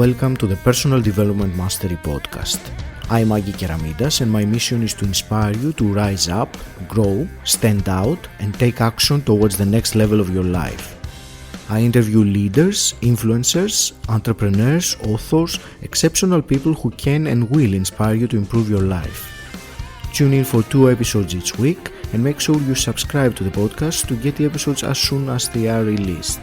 Welcome to the Personal Development Mastery Podcast. I'm Agi Keramidas and my mission is to inspire you to rise up, grow, stand out and take action towards the next level of your life. I interview leaders, influencers, entrepreneurs, authors, exceptional people who can and will inspire you to improve your life. Tune in for 2 episodes each week and make sure you subscribe to the podcast to get the episodes as soon as they are released.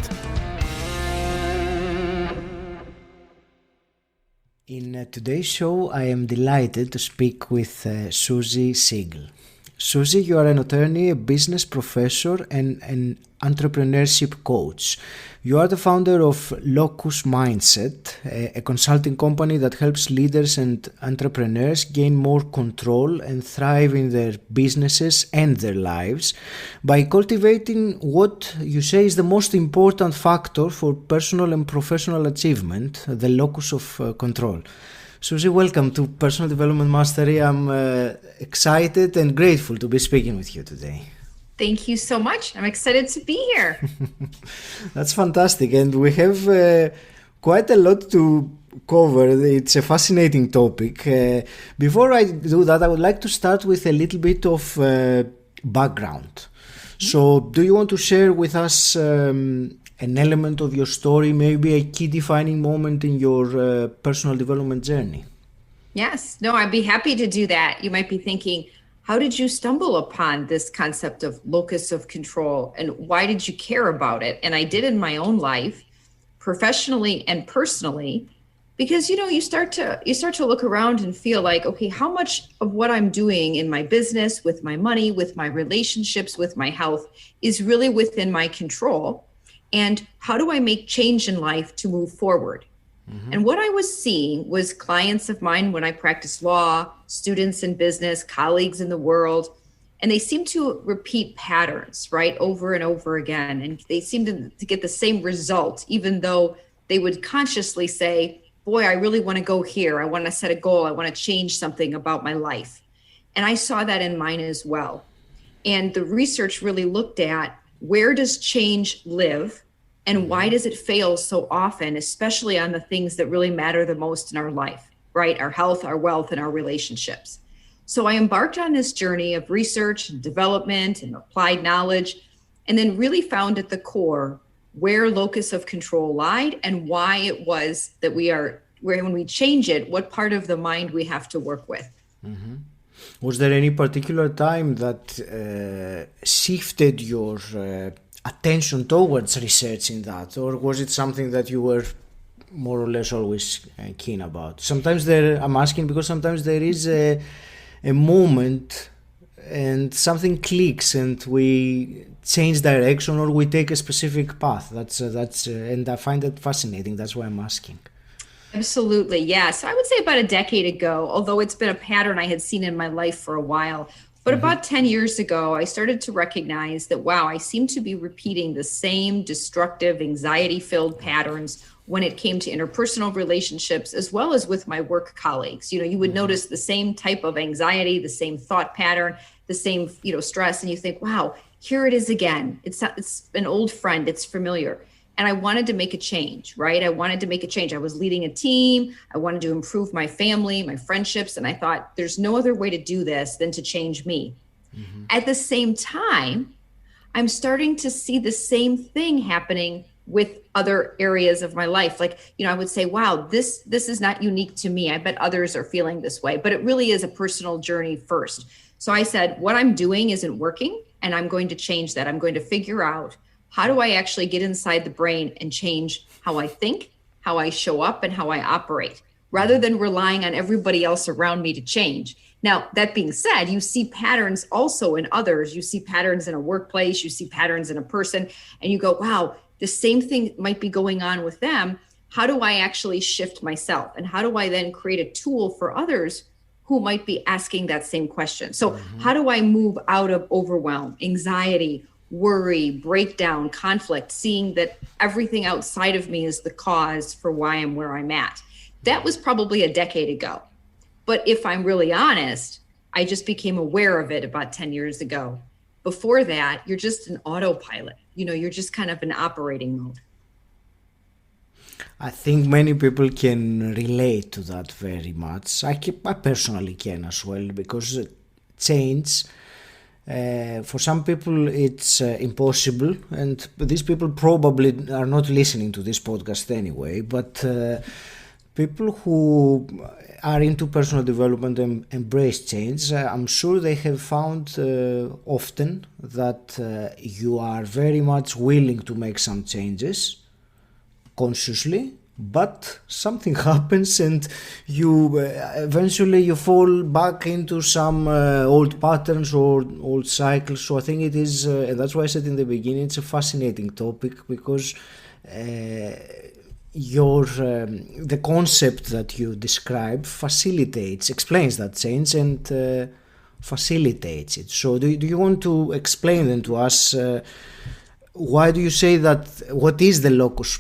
In today's show, I am delighted to speak with Suzy Siegle. Suzy, you are an attorney, a business professor, and an entrepreneurship coach. You are the founder of LOCUS Mindset, a consulting company that helps leaders and entrepreneurs gain more control and thrive in their businesses and their lives by cultivating what you say is the most important factor for personal and professional achievement, the locus of control. Suzy, welcome to Personal Development Mastery. I'm excited and grateful to be speaking with you today. Thank you so much. I'm excited to be here. That's fantastic. And we have quite a lot to cover. It's a fascinating topic. Before I do that, I would like to start with a little bit of background. So do you want to share with us an element of your story, maybe a key defining moment in your personal development journey? Yes. No, I'd be happy to do that. You might be thinking, how did you stumble upon this concept of locus of control and why did you care about it? And I did in my own life, professionally and personally, because you start to look around and feel like, okay, how much of what I'm doing in my business, with my money, with my relationships, with my health is really within my control? And how do I make change in life to move forward? Mm-hmm. And what I was seeing was clients of mine when I practiced law, students in business, colleagues in the world, and they seem to repeat patterns, right, over and over again. And they seem to get the same result, even though they would consciously say, boy, I really want to go here. I want to set a goal. I want to change something about my life. And I saw that in mine as well. And the research really looked at where does change live and why does it fail so often, especially on the things that really matter the most in our life, right? Our health, our wealth, and our relationships. So I embarked on this journey of research and development and applied knowledge, and then really found at the core where locus of control lied and why it was that when we change it, what part of the mind we have to work with. Mm-hmm. Was there any particular time that shifted your attention towards researching that, or was it something that you were more or less always keen about? I'm asking because sometimes there is a moment and something clicks and we change direction or we take a specific path. That's and I find that fascinating. That's why I'm asking. Absolutely. Yeah. So I would say about a decade ago, although it's been a pattern I had seen in my life for a while, but about 10 years ago, I started to recognize that, wow, I seem to be repeating the same destructive, anxiety-filled patterns when it came to interpersonal relationships, as well as with my work colleagues. You would notice the same type of anxiety, the same thought pattern, the same, stress, and you think, wow, here it is again. It's an old friend. It's familiar. And I wanted to make a change, right? I wanted to make a change. I was leading a team. I wanted to improve my family, my friendships. And I thought there's no other way to do this than to change me. Mm-hmm. At the same time, I'm starting to see the same thing happening with other areas of my life. Like, I would say, wow, this is not unique to me. I bet others are feeling this way, but it really is a personal journey first. So I said, what I'm doing isn't working and I'm going to change that. I'm going to figure out, how do I actually get inside the brain and change how I think, how I show up, and how I operate, rather than relying on everybody else around me to change? Now, that being said, you see patterns also in others. You see patterns in a workplace, you see patterns in a person, and you go, wow, the same thing might be going on with them. How do I actually shift myself? And how do I then create a tool for others who might be asking that same question? So how do I move out of overwhelm, anxiety, worry, breakdown, conflict, seeing that everything outside of me is the cause for why I'm where I'm at? That was probably a decade ago. But if I'm really honest, I just became aware of it about 10 years ago. Before that, you're just an autopilot. You're just kind of in operating mode. I think many people can relate to that very much. I personally can as well, because change, for some people it's impossible, and these people probably are not listening to this podcast anyway, but people who are into personal development and embrace change, I'm sure they have found often that you are very much willing to make some changes consciously, but something happens and you eventually you fall back into some old patterns or old cycles. So I think it is, and that's why I said in the beginning, it's a fascinating topic, because the concept that you describe explains that change and facilitates it. So do you want to explain then to us why do you say that, what is the locus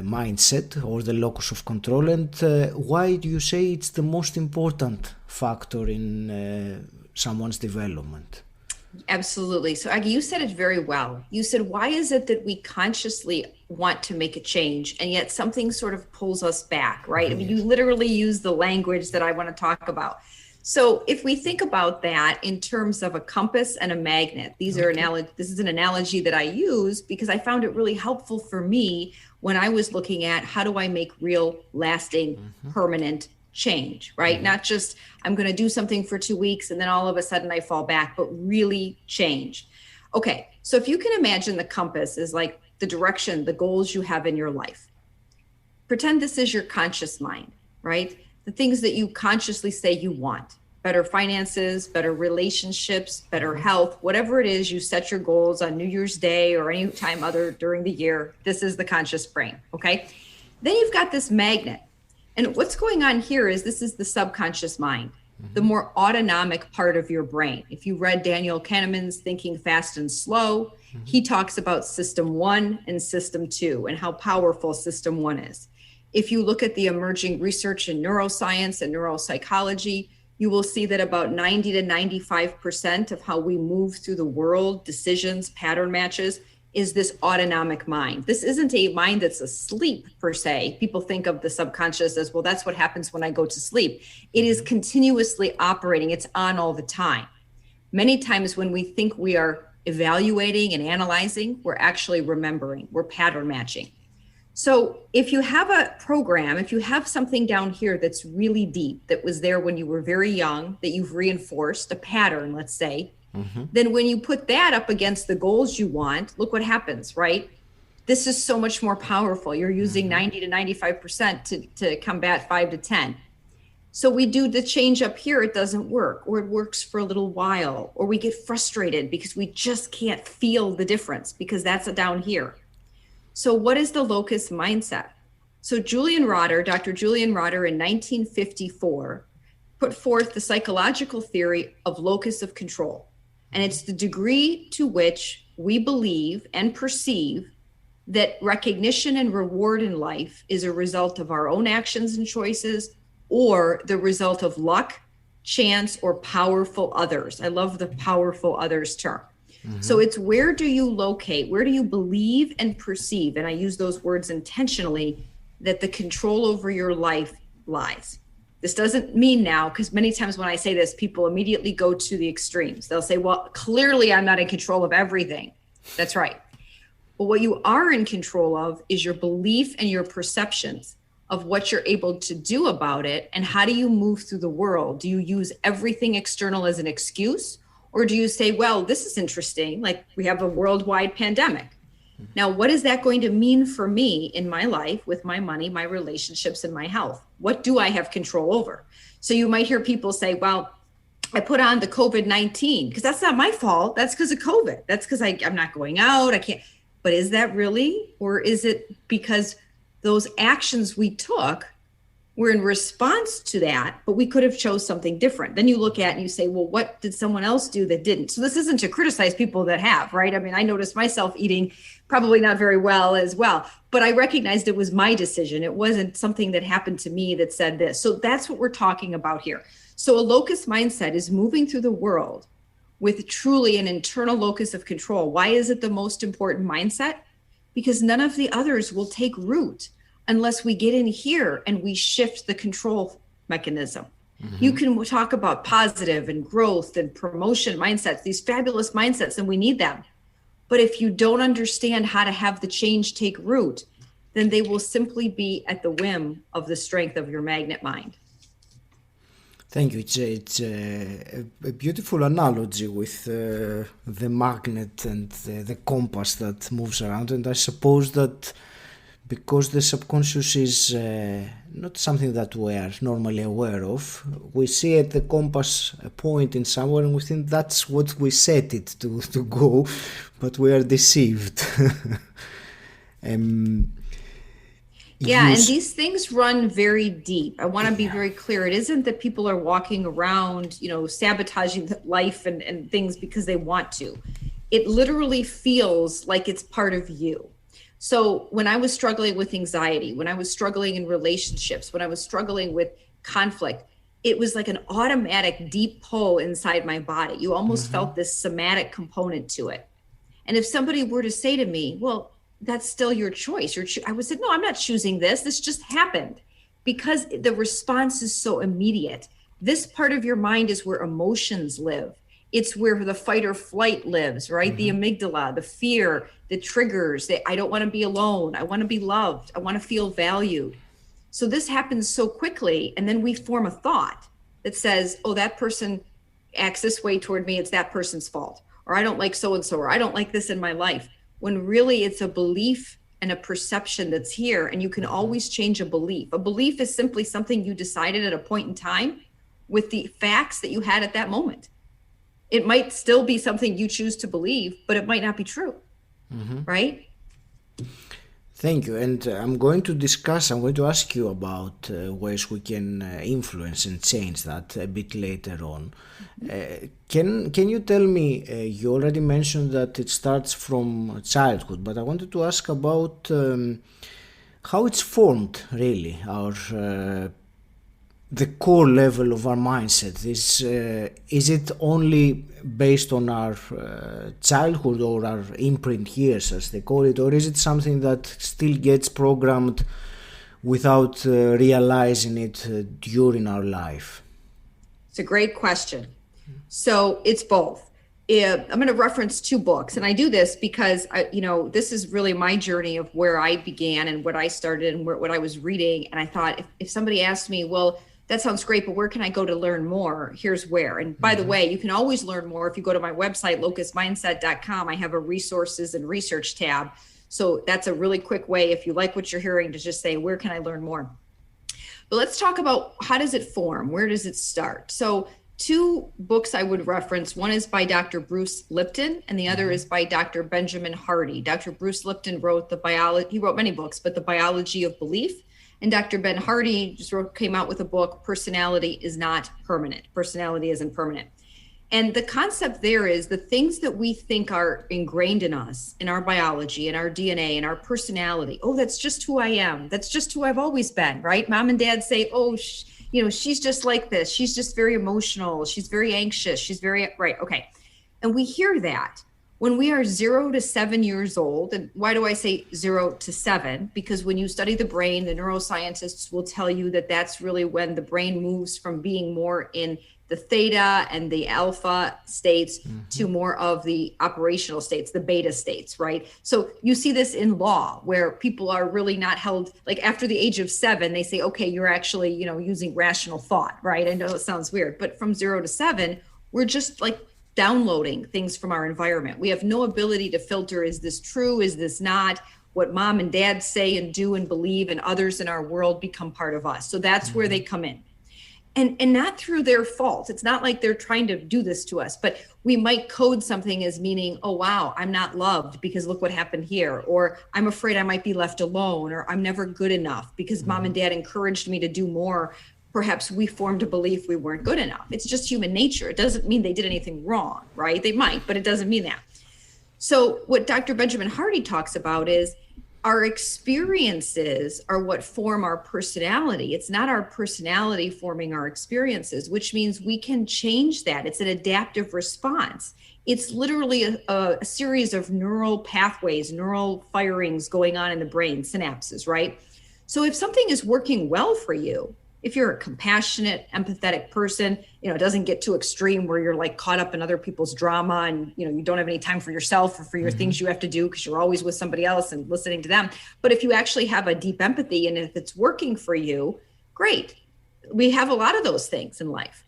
mindset or the locus of control, and why do you say it's the most important factor in someone's development? Absolutely. So Aggie, you said it very well. You said, why is it that we consciously want to make a change and yet something sort of pulls us back, right? I mean, you literally use the language that I want to talk about. So if we think about that in terms of a compass and a magnet, this is an analogy that I use because I found it really helpful for me when I was looking at how do I make real, lasting, permanent change, right? Not just I'm going to do something for 2 weeks and then all of a sudden I fall back, but really change. Okay, so if you can imagine the compass is like the direction, the goals you have in your life. Pretend this is your conscious mind, right? The things that you consciously say you want: better finances, better relationships, better health, whatever it is, you set your goals on New Year's Day or any time other during the year. This is the conscious brain, okay? Then you've got this magnet. And what's going on here is this is the subconscious mind, the more autonomic part of your brain. If you read Daniel Kahneman's Thinking Fast and Slow, he talks about system 1 and system 2 and how powerful system 1 is. If you look at the emerging research in neuroscience and neuropsychology, you will see that about 90 to 95% of how we move through the world, decisions, pattern matches, is this autonomic mind. This isn't a mind that's asleep per se. People think of the subconscious as, well, that's what happens when I go to sleep. It is continuously operating. It's on all the time. Many times when we think we are evaluating and analyzing, we're actually remembering, we're pattern matching. So if you have a program, if you have something down here that's really deep, that was there when you were very young, that you've reinforced, a pattern, let's say, then when you put that up against the goals you want, look what happens, right? This is so much more powerful. You're using 90 to 95% to combat 5 to 10. So we do the change up here, it doesn't work, or it works for a little while, or we get frustrated because we just can't feel the difference because that's down here. So what is the locus mindset? So Dr. Julian Rotter in 1954 put forth the psychological theory of locus of control. And it's the degree to which we believe and perceive that recognition and reward in life is a result of our own actions and choices or the result of luck, chance, or powerful others. I love the powerful others term. So it's where do you locate, where do you believe and perceive, and I use those words intentionally, that the control over your life lies. This doesn't mean now, because many times when I say this, people immediately go to the extremes. They'll say, well, clearly I'm not in control of everything. That's right. But what you are in control of is your belief and your perceptions of what you're able to do about it. And how do you move through the world? Do you use everything external as an excuse? Or do you say, well, this is interesting, like we have a worldwide pandemic. Now, what is that going to mean for me in my life with my money, my relationships, and my health? What do I have control over? So you might hear people say, well, I put on the COVID-19 because that's not my fault. That's because of COVID. That's because I'm not going out. I can't. But is that really? Or is it because those actions we took were in response to that, but we could have chose something different? Then you look at and you say, well, what did someone else do that didn't? So this isn't to criticize people that have, right? I mean, I noticed myself eating probably not very well as well, but I recognized it was my decision. It wasn't something that happened to me that said this. So that's what we're talking about here. So a locus mindset is moving through the world with truly an internal locus of control. Why is it the most important mindset? Because none of the others will take root unless we get in here and we shift the control mechanism. You can talk about positive and growth and promotion mindsets, these fabulous mindsets, and we need them. But if you don't understand how to have the change take root, then they will simply be at the whim of the strength of your magnet mind. Thank you. It's a beautiful analogy with the magnet and the compass that moves around. And I suppose that because the subconscious is not something that we are normally aware of, we see at the compass a point in somewhere and we think that's what we set it to go, but we are deceived. Yeah, and these things run very deep. I want to be very clear. It isn't that people are walking around, sabotaging life and things because they want to. It literally feels like it's part of you. So when I was struggling with anxiety, when I was struggling in relationships, when I was struggling with conflict, it was like an automatic deep pull inside my body. You almost felt this somatic component to it. And if somebody were to say to me, well, that's still your choice. I would say, no, I'm not choosing this. This just happened. Because the response is so immediate. This part of your mind is where emotions live. It's where the fight or flight lives, right? The amygdala, the fear, the triggers. I don't want to be alone. I want to be loved. I want to feel valued. So this happens so quickly. And then we form a thought that says, oh, that person acts this way toward me. It's that person's fault. Or I don't like so-and-so, or I don't like this in my life. When really it's a belief and a perception that's here, and you can always change a belief. A belief is simply something you decided at a point in time with the facts that you had at that moment. It might still be something you choose to believe, but it might not be true, right? Thank you. And I'm going to ask you about ways we can influence and change that a bit later on. Can you tell me, you already mentioned that it starts from childhood, but I wanted to ask about how it's formed, really, the core level of our mindset. Is it only based on our childhood or our imprint years, as they call it, or is it something that still gets programmed without realizing it during our life? It's a great question. So it's both. I'm going to reference two books, and I do this because this is really my journey of where I began and what I started and what I was reading. And I thought if somebody asked me, well, that sounds great, but where can I go to learn more? Here's where. And by the way, you can always learn more if you go to my website, LOCUSmindset.com. I have a resources and research tab. So that's a really quick way, if you like what you're hearing, to just say, where can I learn more? But let's talk about, how does it form? Where does it start? So two books I would reference. One is by Dr. Bruce Lipton, and the other is by Dr. Benjamin Hardy. Dr. Bruce Lipton wrote he wrote many books, but The Biology of Belief. And Dr. Ben Hardy came out with a book, Personality is Not Permanent. Personality isn't permanent. And the concept there is the things that we think are ingrained in us, in our biology, in our DNA, in our personality. Oh, that's just who I am. That's just who I've always been, right? Mom and dad say, oh, she's just like this. She's just very emotional. She's very anxious. She's very, right. Okay. And we hear that. When we are 0 to 7 years old, and why do I say 0 to 7? Because when you study the brain, the neuroscientists will tell you that that's really when the brain moves from being more in the theta and the alpha states to more of the operational states, the beta states, right? So you see this in law where people are really not held, like after the age of 7, they say, okay, you're actually, using rational thought, right? I know it sounds weird, but from 0 to 7, we're just like downloading things from our environment. We have no ability to filter, is this true? Is this not? What mom and dad say and do and believe and others in our world become part of us. So that's where they come in. And not through their fault. It's not like they're trying to do this to us, but we might code something as meaning, oh, wow, I'm not loved because look what happened here. Or I'm afraid I might be left alone, or I'm never good enough because mom and dad encouraged me to do more. Perhaps we formed a belief we weren't good enough. It's just human nature. It doesn't mean they did anything wrong, right? They might, but it doesn't mean that. So what Dr. Benjamin Hardy talks about is our experiences are what form our personality. It's not our personality forming our experiences, which means we can change that. It's an adaptive response. It's literally a series of neural pathways, neural firings going on in the brain, synapses, right? So if something is working well for you, if you're a compassionate, empathetic person, it doesn't get too extreme where you're like caught up in other people's drama and, you don't have any time for yourself or for your things you have to do because you're always with somebody else and listening to them. But if you actually have a deep empathy and if it's working for you, great. We have a lot of those things in life.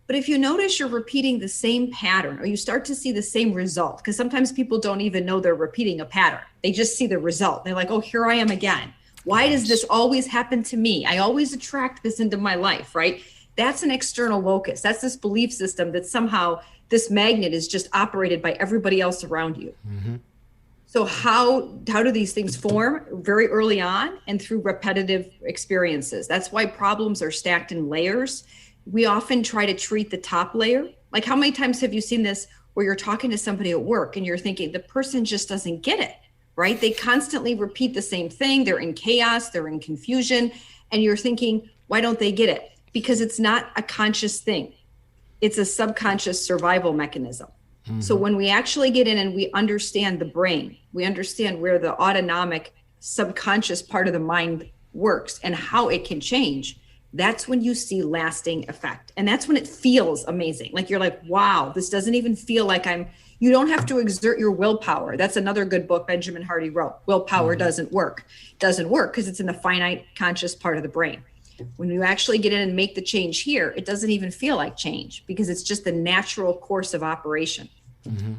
But if you notice you're repeating the same pattern or you start to see the same result, because sometimes people don't even know they're repeating a pattern. They just see the result. They're like, oh, here I am again. Why does this always happen to me? I always attract this into my life, right? That's an external locus. That's this belief system that somehow this magnet is just operated by everybody else around you. Mm-hmm. So how do these things form? Very early on and through repetitive experiences. That's why problems are stacked in layers. We often try to treat the top layer. Like how many times have you seen this where you're talking to somebody at work and you're thinking the person just doesn't get it? Right? They constantly repeat the same thing. They're in chaos, they're in confusion. And you're thinking, why don't they get it? Because it's not a conscious thing. It's a subconscious survival mechanism. Mm-hmm. So when we actually get in and we understand the brain, we understand where the autonomic subconscious part of the mind works and how it can change, that's when you see lasting effect. And that's when it feels amazing. Like you're like, wow, this doesn't even feel like you don't have to exert your willpower. That's another good book Benjamin Hardy wrote. Willpower doesn't work. It doesn't work because it's in the finite conscious part of the brain. When you actually get in and make the change here, it doesn't even feel like change because it's just the natural course of operation. Mm-hmm.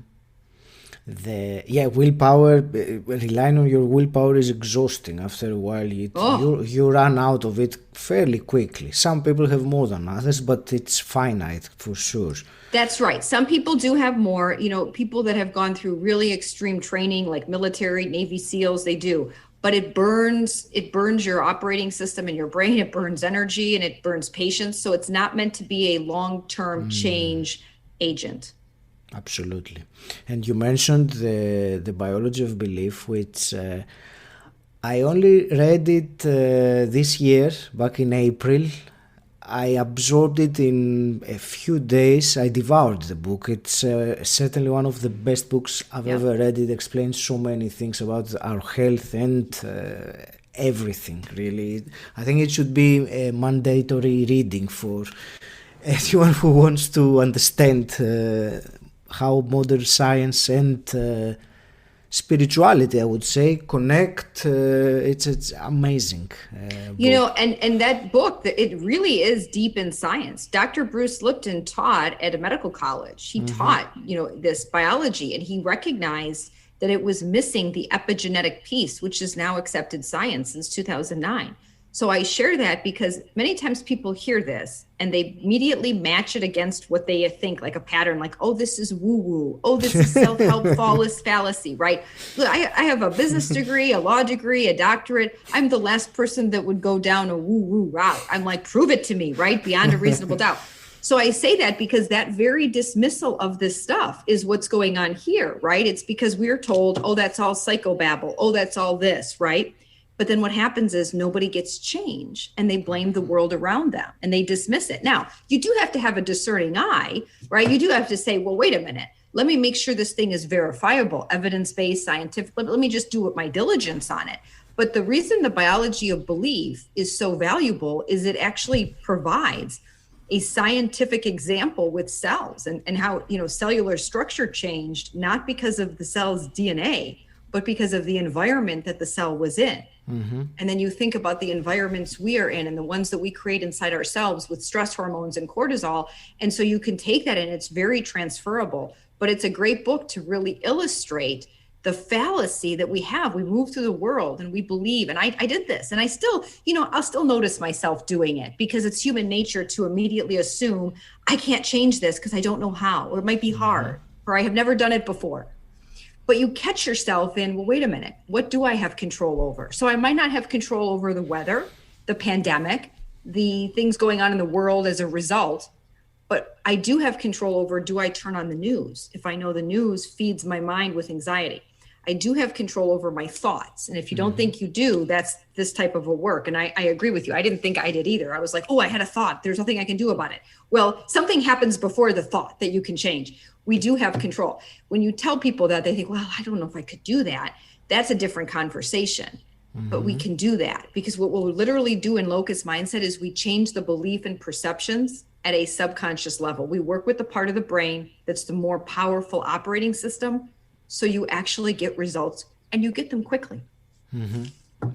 Willpower, relying on your willpower is exhausting. After a while, you run out of it fairly quickly. Some people have more than others, but it's finite for sure. That's right. Some people do have more, people that have gone through really extreme training, like military, Navy SEALs, they do. But it burns your operating system in your brain. It burns energy and it burns patience. So it's not meant to be a long-term change agent. Absolutely. And you mentioned the biology of belief, which I only read it this year, back in April. I absorbed it in a few days. I devoured the book. It's certainly one of the best books I've ever read. It explains so many things about our health and everything, really. I think it should be a mandatory reading for anyone who wants to understand how modern science and spirituality, I would say, connect. It's amazing. And that book, it really is deep in science. Dr. Bruce Lipton taught at a medical college. He taught, this biology, and he recognized that it was missing the epigenetic piece, which is now accepted science since 2009. So I share that because many times people hear this and they immediately match it against what they think, like a pattern, like, oh, this is woo-woo. Oh, this is self-help flawless fallacy, right? Look, I have a business degree, a law degree, a doctorate. I'm the last person that would go down a woo-woo route. I'm like, prove it to me, right? Beyond a reasonable doubt. So I say that because that very dismissal of this stuff is what's going on here, right? It's because we're told, oh, that's all psychobabble. Oh, that's all this, right? But then what happens is nobody gets change and they blame the world around them and they dismiss it. Now, you do have to have a discerning eye, right? You do have to say, well, wait a minute. Let me make sure this thing is verifiable, evidence-based, scientific. Let me just do my diligence on it. But the reason the biology of belief is so valuable is it actually provides a scientific example with cells and how, cellular structure changed, not because of the cell's DNA, but because of the environment that the cell was in. Mm-hmm. And then you think about the environments we are in and the ones that we create inside ourselves with stress hormones and cortisol. And so you can take that and it's very transferable, but it's a great book to really illustrate the fallacy that we have. We move through the world and we believe, and I did this, and I still, I'll still notice myself doing it because it's human nature to immediately assume I can't change this because I don't know how, or it might be hard, or I have never done it before. But you catch yourself in, well, wait a minute, what do I have control over? So I might not have control over the weather, the pandemic, the things going on in the world as a result, but I do have control over, do I turn on the news? If I know the news feeds my mind with anxiety. I do have control over my thoughts. And if you don't think you do, that's this type of a work. And I agree with you. I didn't think I did either. I was like, oh, I had a thought. There's nothing I can do about it. Well, something happens before the thought that you can change. We do have control. When you tell people that, they think, well, I don't know if I could do that. That's a different conversation. But we can do that because what we'll literally do in locus mindset is we change the belief and perceptions at a subconscious level. We work with the part of the brain that's the more powerful operating system. So you actually get results and you get them quickly.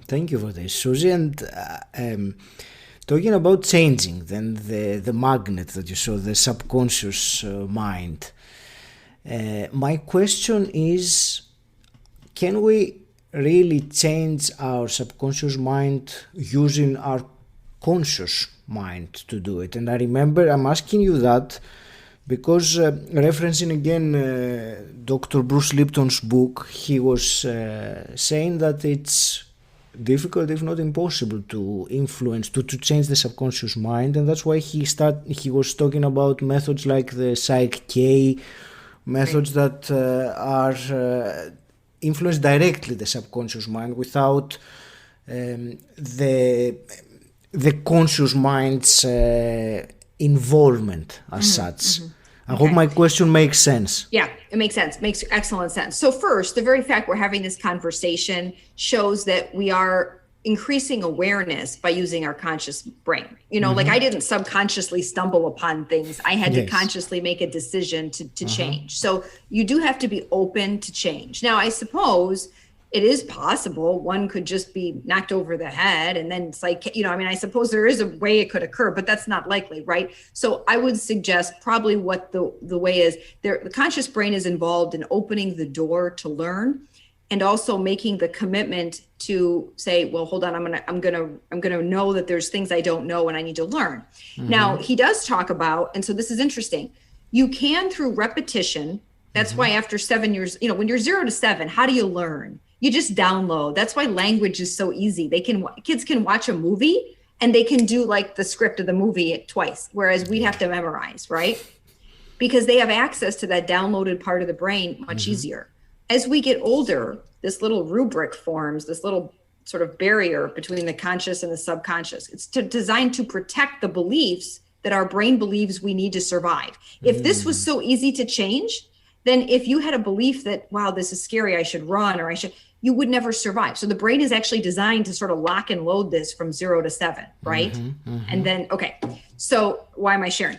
Thank you for this, Suzy. And talking about changing, then the magnet that you saw, the subconscious mind. My question is, can we really change our subconscious mind using our conscious mind to do it? And I remember I'm asking you that because referencing again Dr. Bruce Lipton's book, he was saying that it's difficult, if not impossible, to influence, to change the subconscious mind. And that's why he was talking about methods like the Psych-K, methods that are influence directly the subconscious mind without the conscious mind's involvement as such. I hope my question makes sense. Yeah, it makes sense. Makes excellent sense. So first, the very fact we're having this conversation shows that we are increasing awareness by using our conscious brain. You know, like I didn't subconsciously stumble upon things. I had to consciously make a decision to change. So you do have to be open to change. Now, I suppose it is possible one could just be knocked over the head and then it's like, you know, I mean, I suppose there is a way it could occur, but that's not likely, right? So I would suggest probably what the way is there, the conscious brain is involved in opening the door to learn and also making the commitment to say, well, hold on, I'm gonna know that there's things I don't know and I need to learn. Now, he does talk about, and so this is interesting, you can through repetition, that's why after 7 years, you know, when you're 0 to 7, how do you learn? You just download. That's why language is so easy. Kids can watch a movie and they can do like the script of the movie twice, whereas we'd have to memorize, right? Because they have access to that downloaded part of the brain much easier. As we get older, this little rubric forms, this little sort of barrier between the conscious and the subconscious. It's designed to protect the beliefs that our brain believes we need to survive. If this was so easy to change, then if you had a belief that, wow, this is scary, I should run, or you would never survive. So the brain is actually designed to sort of lock and load this from 0 to 7, right? And then, okay, so why am I sharing?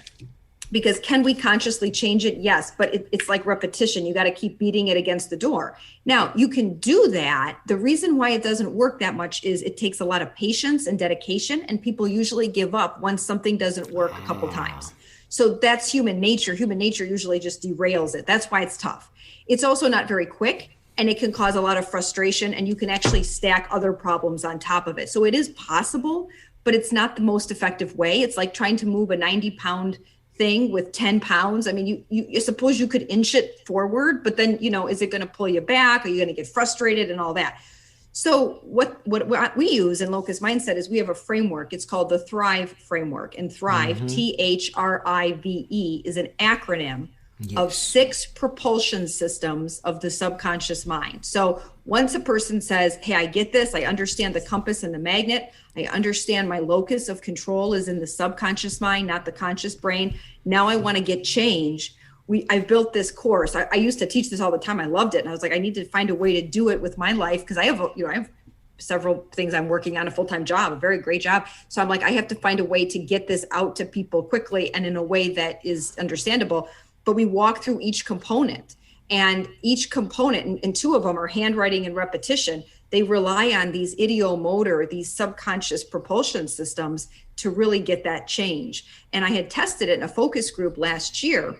Because can we consciously change it? Yes, but it's like repetition. You got to keep beating it against the door. Now, you can do that. The reason why it doesn't work that much is it takes a lot of patience and dedication, and people usually give up once something doesn't work a couple times. So that's human nature. Human nature usually just derails it. That's why it's tough. It's also not very quick, and it can cause a lot of frustration, and you can actually stack other problems on top of it. So it is possible, but it's not the most effective way. It's like trying to move a 90-pound thing with 10 pounds. I mean, you suppose you could inch it forward, but then, you know, is it going to pull you back? Are you going to get frustrated and all that? So what we use in Locus Mindset is we have a framework. It's called the Thrive framework, and Thrive, THRIVE, is an acronym of 6 propulsion systems of the subconscious mind. So once a person says, hey, I get this, I understand the compass and the magnet, I understand my locus of control is in the subconscious mind, not the conscious brain. Now I want to get change. I built this course. I used to teach this all the time. I loved it. And I was like, I need to find a way to do it with my life. Cause I have several things I'm working on, a full-time job, a very great job. So I'm like, I have to find a way to get this out to people quickly and in a way that is understandable. But we walk through each component, and each component, and 2 of them are handwriting and repetition. They rely on these ideomotor, these subconscious propulsion systems to really get that change. And I had tested it in a focus group last year.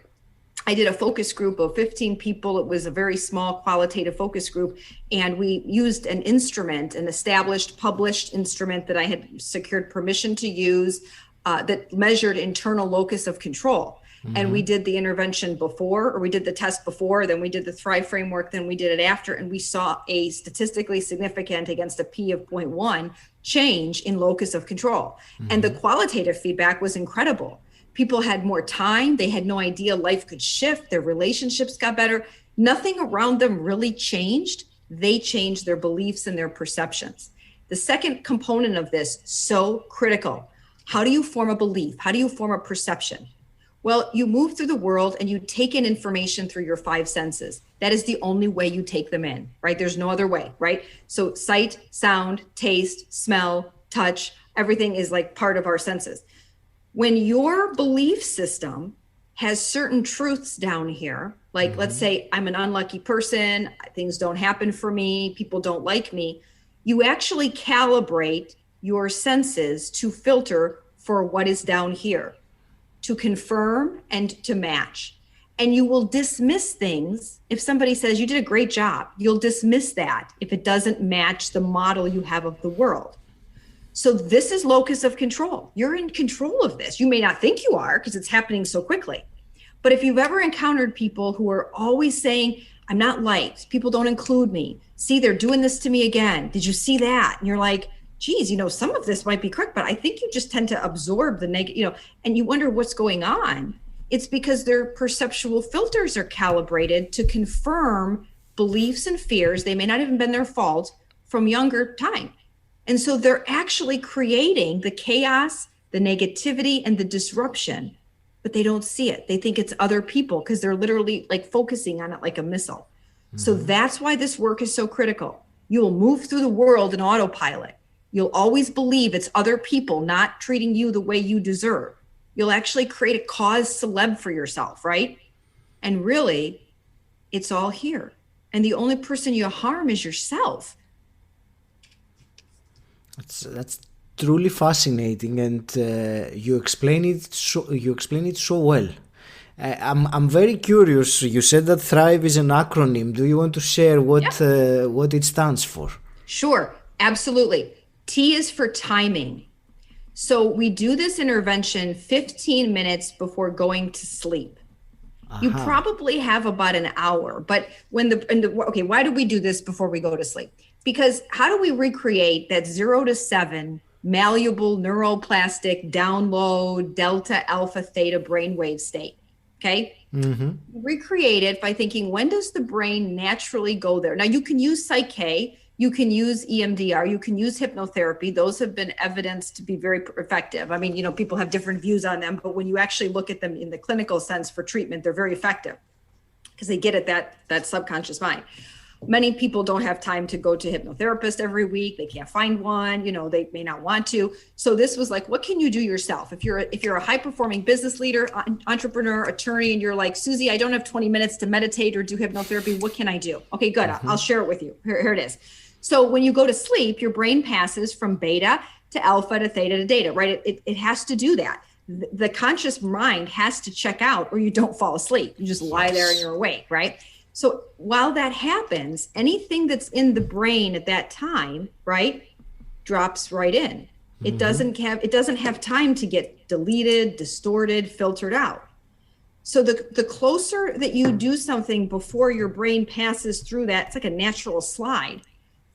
I did a focus group of 15 people. It was a very small qualitative focus group. And we used an instrument, an established, published instrument that I had secured permission to use that measured internal locus of control. And we did the intervention before, or we did the test before, then we did the Thrive framework, then we did it after, and we saw a statistically significant against a P of 0.1 change in locus of control. And the qualitative feedback was incredible. People had more time. They had no idea life could shift. Their relationships got better. Nothing around them really changed. They changed their beliefs and their perceptions. The second component of this, so critical. How do you form a belief? How do you form a perception? Well, you move through the world and you take in information through your five senses. That is the only way you take them in, right? There's no other way, right? So sight, sound, taste, smell, touch, everything is like part of our senses. When your belief system has certain truths down here, like let's say I'm an unlucky person, things don't happen for me, people don't like me, you actually calibrate your senses to filter for what is down here, to confirm and to match. And you will dismiss things. If somebody says you did a great job, you'll dismiss that if it doesn't match the model you have of the world. So this is locus of control. You're in control of this. You may not think you are because it's happening so quickly. But if you've ever encountered people who are always saying, I'm not liked, people don't include me, see, they're doing this to me again, did you see that? And you're like, geez, some of this might be correct, but I think you just tend to absorb the negative, and you wonder what's going on. It's because their perceptual filters are calibrated to confirm beliefs and fears. They may not even been their fault from younger time. And so they're actually creating the chaos, the negativity, and the disruption, but they don't see it. They think it's other people because they're literally like focusing on it like a missile. So that's why this work is so critical. You will move through the world in autopilot. You'll always believe it's other people not treating you the way you deserve. You'll actually create a cause celeb for yourself, right? And really, it's all here. And the only person you harm is yourself. That's truly fascinating, and you explain it so well. I'm very curious. You said that Thrive is an acronym. Do you want to share what it stands for? Sure, absolutely. T is for timing. So we do this intervention 15 minutes before going to sleep. You probably have about an hour, but why do we do this before we go to sleep? Because how do we recreate that 0 to 7 malleable neuroplastic download delta alpha theta brainwave state? Okay. Recreate it by thinking, when does the brain naturally go there? Now you can use Psych-K, you can use EMDR, you can use hypnotherapy. Those have been evidenced to be very effective. I mean, people have different views on them, but when you actually look at them in the clinical sense for treatment, they're very effective because they get at that subconscious mind. Many people don't have time to go to a hypnotherapist every week. They can't find one, they may not want to. So this was like, what can you do yourself? If you're a high performing business leader, entrepreneur, attorney, and you're like, Suzy, I don't have 20 minutes to meditate or do hypnotherapy. What can I do? Okay, good. I'll share it with you. Here it is. So when you go to sleep, your brain passes from beta to alpha to theta to theta, right? It has to do that. The conscious mind has to check out or you don't fall asleep. You just lie there and you're awake, right? So while that happens, anything that's in the brain at that time, right, drops right in. It doesn't have time to get deleted, distorted, filtered out. So the closer that you do something before your brain passes through that, it's like a natural slide,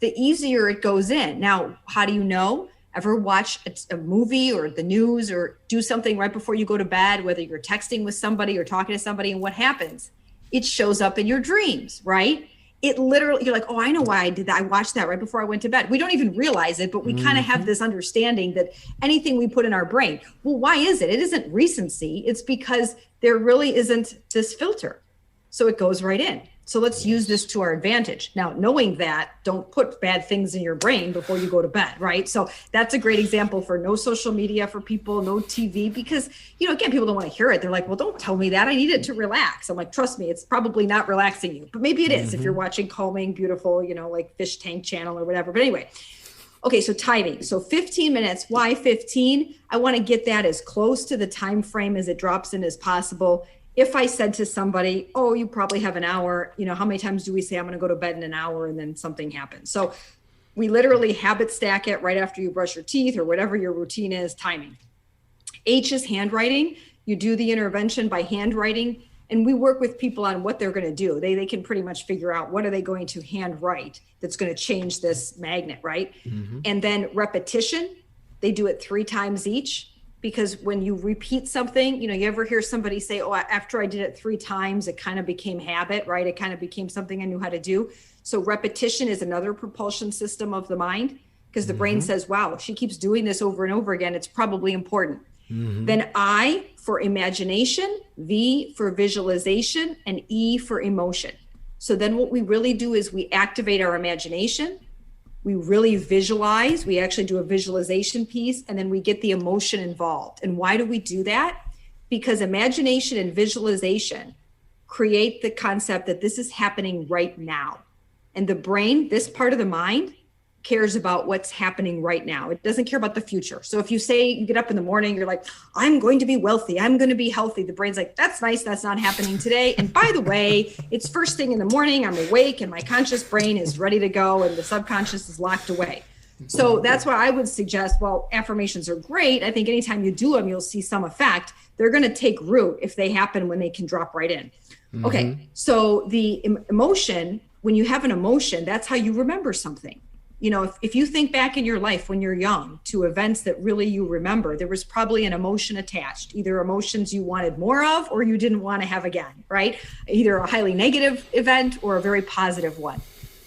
the easier it goes in. Now, how do you know? Ever watch a movie or the news or do something right before you go to bed, whether you're texting with somebody or talking to somebody, and what happens? It shows up in your dreams, right? It literally, you're like, oh, I know why I did that. I watched that right before I went to bed. We don't even realize it, but we kind of have this understanding that anything we put in our brain, well, why is it? It isn't recency. It's because there really isn't this filter. So it goes right in. So let's use this to our advantage. Now, knowing that, don't put bad things in your brain before you go to bed, right? So that's a great example for no social media for people, no TV, because, again, people don't want to hear it. They're like, well, don't tell me that. I need it to relax. I'm like, trust me, it's probably not relaxing you, but maybe it is if you're watching calming, beautiful, like Fish Tank channel or whatever. But anyway, okay, so timing. So 15 minutes. Why 15? I want to get that as close to the time frame as it drops in as possible. If I said to somebody, oh, you probably have an hour, how many times do we say I'm going to go to bed in an hour and then something happens? So we literally habit stack it right after you brush your teeth or whatever your routine is, timing. H is handwriting. You do the intervention by handwriting, and we work with people on what they're going to do. They can pretty much figure out what are they going to handwrite that's going to change this magnet, right? And then repetition, they do it 3 times each. Because when you repeat something, you ever hear somebody say, oh, after I did it 3 times, it kind of became habit, right? It kind of became something I knew how to do. So repetition is another propulsion system of the mind because the brain says, wow, if she keeps doing this over and over again, it's probably important. Then I for imagination, V for visualization, and E for emotion. So then what we really do is we activate our imagination. We really visualize. We actually do a visualization piece, and then we get the emotion involved. And why do we do that? Because imagination and visualization create the concept that this is happening right now. And the brain, this part of the mind, cares about what's happening right now. It doesn't care about the future. So if you say you get up in the morning, you're like, I'm going to be wealthy, I'm going to be healthy. The brain's like, that's nice. That's not happening today. And by the way, it's first thing in the morning. I'm awake and my conscious brain is ready to go and the subconscious is locked away. So that's why I would suggest, well, affirmations are great. I think anytime you do them, you'll see some effect. They're going to take root if they happen when they can drop right in. Okay. So the emotion, when you have an emotion, that's how you remember something. You know, if you think back in your life when you're young to events that really you remember, there was probably an emotion attached, either emotions you wanted more of or you didn't want to have again, right? Either a highly negative event or a very positive one.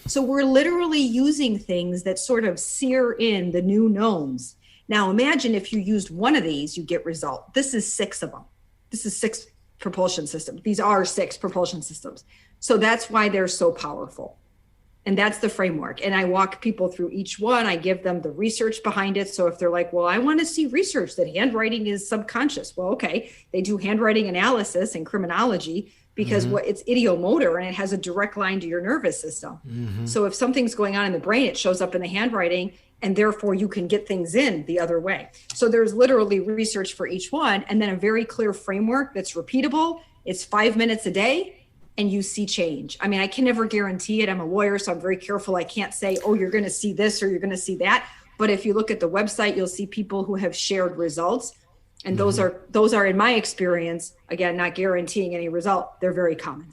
So we're literally using things that sort of sear in the new knowns. Now imagine if you used one of these, you get result. This is 6 of them. This is 6 propulsion systems. These are 6 propulsion systems. So that's why they're so powerful. And that's the framework. And I walk people through each one. I give them the research behind it. So if they're like, well, I want to see research that handwriting is subconscious. Well, okay. They do handwriting analysis and criminology because it's idiomotor and it has a direct line to your nervous system. So if something's going on in the brain, it shows up in the handwriting and therefore you can get things in the other way. So there's literally research for each one and then a very clear framework that's repeatable. It's 5 minutes a day. And you see change. I mean, I can never guarantee it. I'm a lawyer, so I'm very careful. I can't say, oh, you're going to see this or you're going to see that. But if you look at the website, you'll see people who have shared results. And those are, in my experience, again, not guaranteeing any result. They're very common.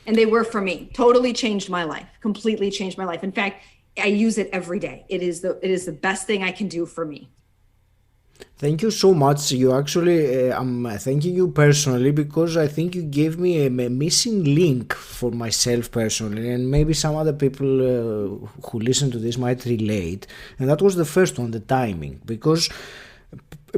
And they were for me. Totally changed my life. Completely changed my life. In fact, I use it every day. It is the best thing I can do for me. Thank you so much. You actually, I'm thanking you personally because I think you gave me a missing link for myself personally, and maybe some other people who listen to this might relate. And that was the first one, the timing, because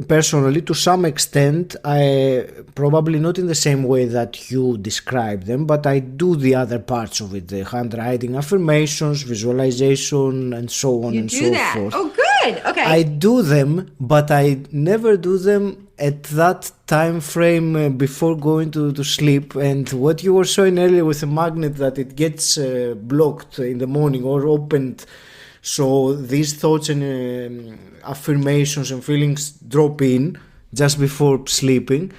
personally, to some extent, I probably not in the same way that you describe them, but I do the other parts of it, the handwriting, affirmations, visualization, and so on and so forth. You do that? Oh, good. Okay. I do them, but I never do them at that time frame before going to sleep. And what you were showing earlier with the magnet, that it gets blocked in the morning or opened, so these thoughts and affirmations and feelings drop in just before sleeping.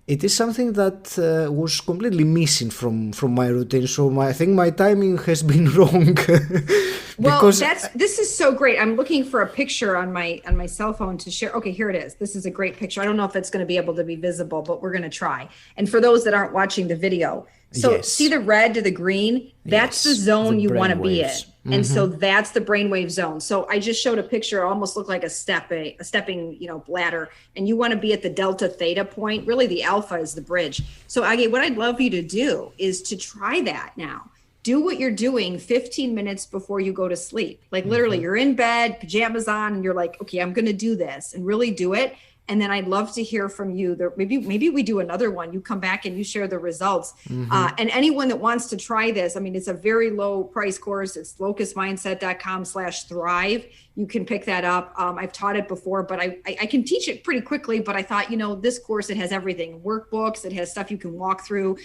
It is something that was completely missing from my routine. So I think my timing has been wrong. Well, this is so great. I'm looking for a picture on my cell phone to share. Okay, here it is. This is a great picture. I don't know if it's going to be able to be visible, but we're going to try. And for those that aren't watching the video, so see the red to the green? That's the zone you want to be in. And so that's the brainwave zone. So I just showed a picture. It almost looked like a stepping, bladder. And you want to be at the delta theta point. Really, the alpha is the bridge. So Agi, what I'd love you to do is to try that now. Do what you're doing 15 minutes before you go to sleep. Like literally, you're in bed, pajamas on, and you're like, okay, I'm going to do this, and really do it. And then I'd love to hear from you. Maybe we do another one. You come back and you share the results. And anyone that wants to try this, I mean, it's a very low price course. It's locusmindset.com/thrive. You can pick that up. I've taught it before, but I can teach it pretty quickly. But I thought, this course, it has everything. Workbooks, it has stuff you can walk through.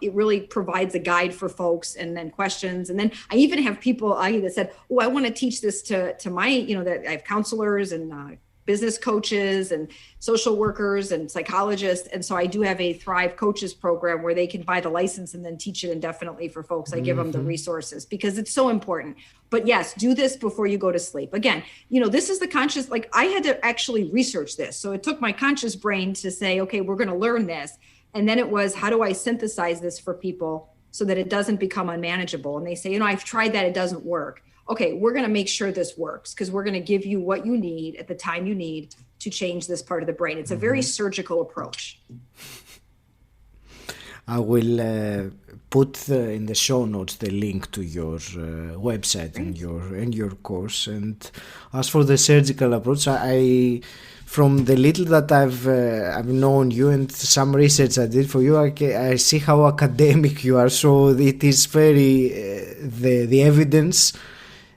It really provides a guide for folks, and then questions. And then I even have people that said, oh, I want to teach this to my, that I have counselors and business coaches and social workers and psychologists. And so I do have a Thrive Coaches program where they can buy the license and then teach it indefinitely for folks. I give them the resources because it's so important. But yes, do this before you go to sleep. Again, this is the conscious, like I had to actually research this. So it took my conscious brain to say, okay, we're going to learn this. And then it was, how do I synthesize this for people so that it doesn't become unmanageable? And they say, I've tried that. It doesn't work. Okay, we're going to make sure this works because we're going to give you what you need at the time you need to change this part of the brain. It's a very surgical approach. I will put in the show notes the link to your website and your course. And as for the surgical approach, I from the little that I've known you and some research I did for you, I see how academic you are. So it is very the evidence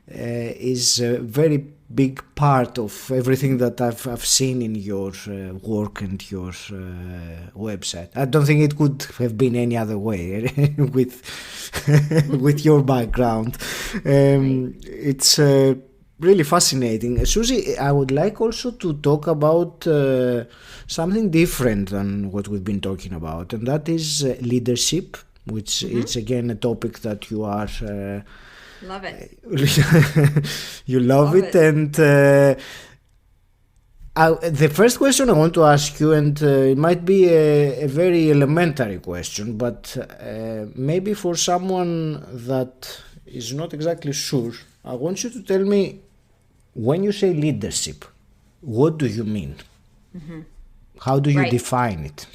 is a very big part of everything that I've seen in your work and your website. I don't think it could have been any other way with with your background. It's really fascinating. Suzy, I would like also to talk about something different than what we've been talking about, and that is leadership, which is again a topic that you are love it. You love it. And the first question I want to ask you, and it might be a very elementary question, but maybe for someone that is not exactly sure, I want you to tell me, when you say leadership, what do you mean? How do you define it?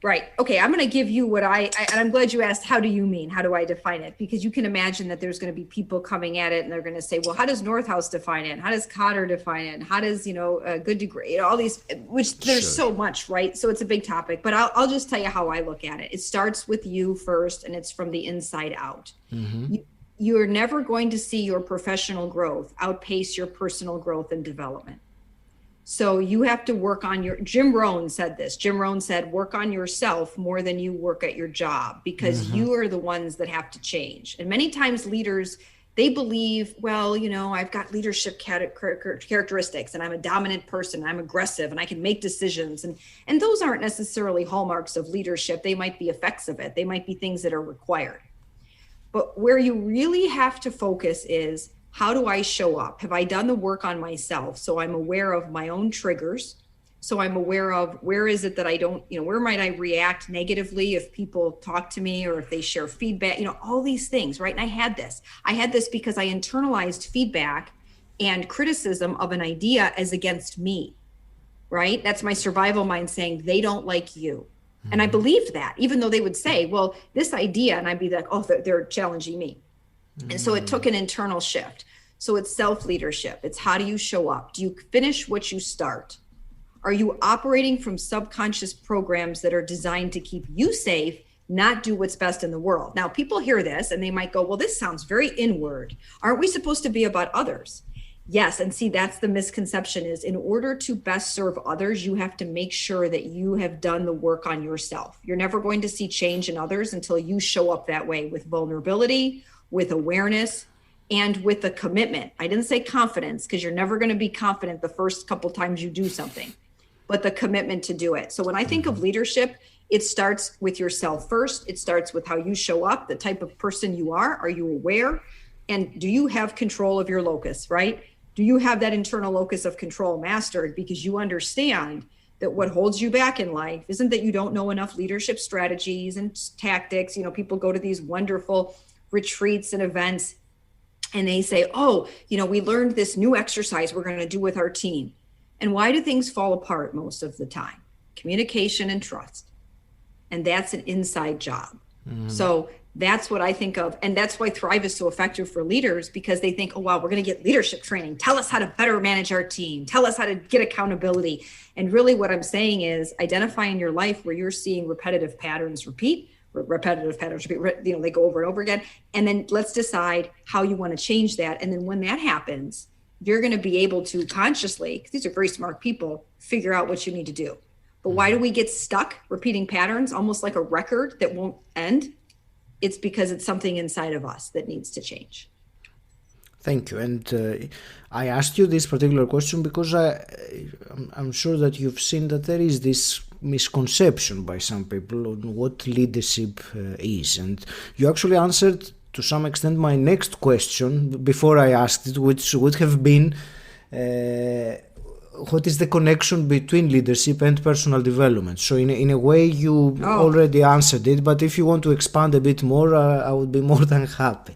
Right. Okay. I'm going to give you what and I'm glad you asked, how do you mean? How do I define it? Because you can imagine that there's going to be people coming at it and they're going to say, well, how does Northhouse define it? How does Cotter define it? How does, Good Degree, all these, which there's so much, right? So it's a big topic, but I'll just tell you how I look at it. It starts with you first, and it's from the inside out. You're never going to see your professional growth outpace your personal growth and development. So you have to work on Jim Rohn said this. Jim Rohn said, work on yourself more than you work at your job, because you are the ones that have to change. And many times leaders, they believe, well, I've got leadership characteristics and I'm a dominant person, I'm aggressive and I can make decisions. And those aren't necessarily hallmarks of leadership. They might be effects of it. They might be things that are required. But where you really have to focus is, how do I show up? Have I done the work on myself? So I'm aware of my own triggers. So I'm aware of where is it that I don't, where might I react negatively if people talk to me or if they share feedback, all these things, right? And I had this because I internalized feedback and criticism of an idea as against me, right? That's my survival mind saying they don't like you. And I believed that, even though they would say, well, this idea, and I'd be like, oh, they're challenging me. And so it took an internal shift. So it's self-leadership. It's how do you show up? Do you finish what you start? Are you operating from subconscious programs that are designed to keep you safe, not do what's best in the world? Now, people hear this and they might go, well, this sounds very inward. Aren't we supposed to be about others? Yes. And see, that's the misconception is, in order to best serve others, you have to make sure that you have done the work on yourself. You're never going to see change in others until you show up that way, with vulnerability, with awareness, and with a commitment. I didn't say confidence, because you're never going to be confident the first couple times you do something, but the commitment to do it. So when I think of leadership, it starts with yourself first. It starts with how you show up, the type of person you are. Are you aware? And do you have control of your locus, right? Do you have that internal locus of control mastered? Because you understand that what holds you back in life isn't that you don't know enough leadership strategies and tactics. People go to these wonderful retreats and events and they say, oh, we learned this new exercise we're going to do with our team. And why do things fall apart most of the time? Communication and trust. And that's an inside job. So that's what I think of. And that's why Thrive is so effective for leaders, because they think, oh, wow, we're going to get leadership training. Tell us how to better manage our team. Tell us how to get accountability. And really what I'm saying is, identify in your life where you're seeing repetitive patterns repeat, they go over and over again. And then let's decide how you want to change that. And then when that happens, you're going to be able to consciously, because these are very smart people, figure out what you need to do. But why do we get stuck repeating patterns, almost like a record that won't end? It's because it's something inside of us that needs to change. Thank you. And I asked you this particular question because I'm sure that you've seen that there is this misconception by some people on what leadership is. And you actually answered to some extent my next question before I asked it, which would have been, what is the connection between leadership and personal development? So in a way you already answered it, but if you want to expand a bit more, I would be more than happy.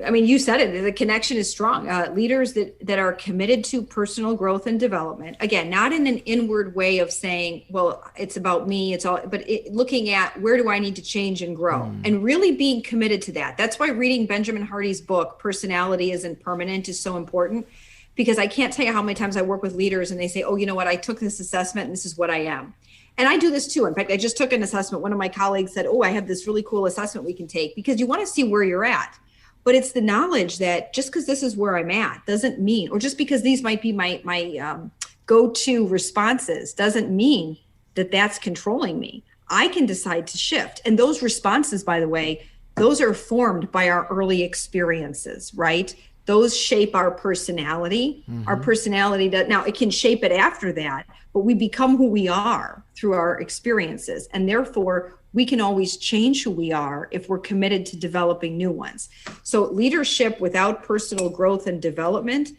I mean, you said it, the connection is strong. Leaders that are committed to personal growth and development, again, not in an inward way of saying, well, it's about me, it's all, but looking at where do I need to change and grow, and really being committed to that. That's why reading Benjamin Hardy's book, Personality Isn't Permanent, is so important, because I can't tell you how many times I work with leaders and they say, oh, you know what, I took this assessment and this is what I am. And I do this too. In fact, I just took an assessment. One of my colleagues said, oh, I have this really cool assessment we can take, because you want to see where you're at. But it's the knowledge that just because this is where I'm at doesn't mean, or just because these might be my go-to responses doesn't mean that that's controlling me. I can decide to shift. And those responses, by the way, those are formed by our early experiences, right? Those shape our personality. Our personality does, now it can shape it after that, but we become who we are through our experiences. And therefore, we can always change who we are if we're committed to developing new ones. So leadership without personal growth and development,